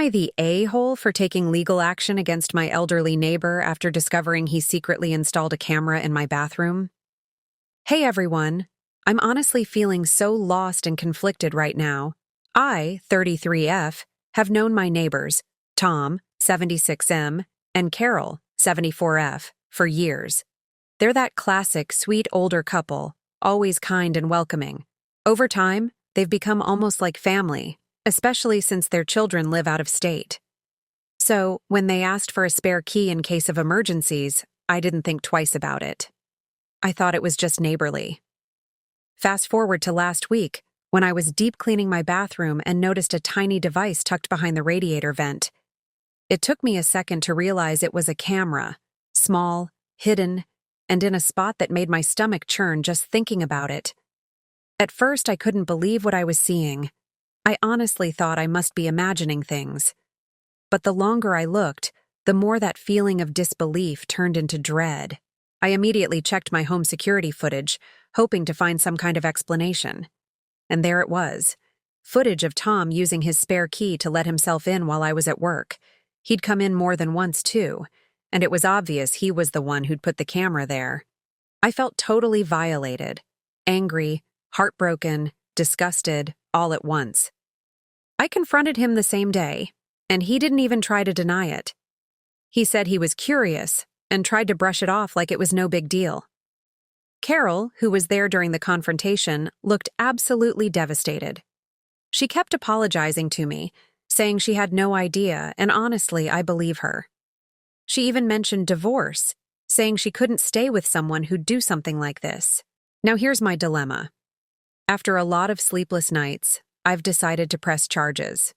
I the a-hole for taking legal action against my elderly neighbor after discovering he secretly installed a camera in my bathroom? Hey everyone, I'm honestly feeling so lost and conflicted right now. I, 33F, have known my neighbors, Tom, 76M, and Carol, 74F, for years. They're that classic, sweet older couple, always kind and welcoming. Over time, they've become almost like family, especially since their children live out of state. So, when they asked for a spare key in case of emergencies, I didn't think twice about it. I thought it was just neighborly. Fast forward to last week, when I was deep cleaning my bathroom and noticed a tiny device tucked behind the radiator vent. It took me a second to realize it was a camera, small, hidden, and in a spot that made my stomach churn just thinking about it. At first, I couldn't believe what I was seeing. I honestly thought I must be imagining things. But the longer I looked, the more that feeling of disbelief turned into dread. I immediately checked my home security footage, hoping to find some kind of explanation. And there it was. Footage of Tom using his spare key to let himself in while I was at work. He'd come in more than once, too, and it was obvious he was the one who'd put the camera there. I felt totally violated, angry, heartbroken, disgusted, all at once. I confronted him the same day, and he didn't even try to deny it. He said he was curious and tried to brush it off like it was no big deal. Carol, who was there during the confrontation, looked absolutely devastated. She kept apologizing to me, saying she had no idea, and honestly, I believe her. She even mentioned divorce, saying she couldn't stay with someone who'd do something like this. Now here's my dilemma. After a lot of sleepless nights, I've decided to press charges.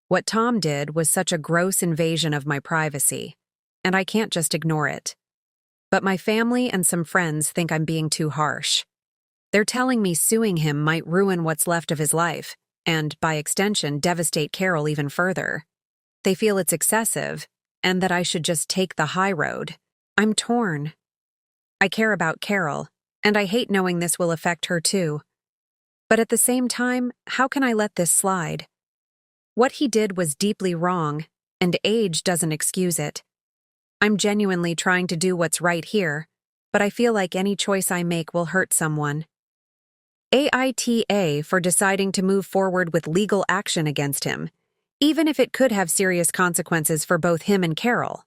What Tom did was such a gross invasion of my privacy, and I can't just ignore it. But my family and some friends think I'm being too harsh. They're telling me suing him might ruin what's left of his life, and, by extension, devastate Carol even further. They feel it's excessive, and that I should just take the high road. I'm torn. I care about Carol, and I hate knowing this will affect her too. But at the same time, how can I let this slide? What he did was deeply wrong, and age doesn't excuse it. I'm genuinely trying to do what's right here, but I feel like any choice I make will hurt someone. AITA for deciding to move forward with legal action against him, even if it could have serious consequences for both him and Carol.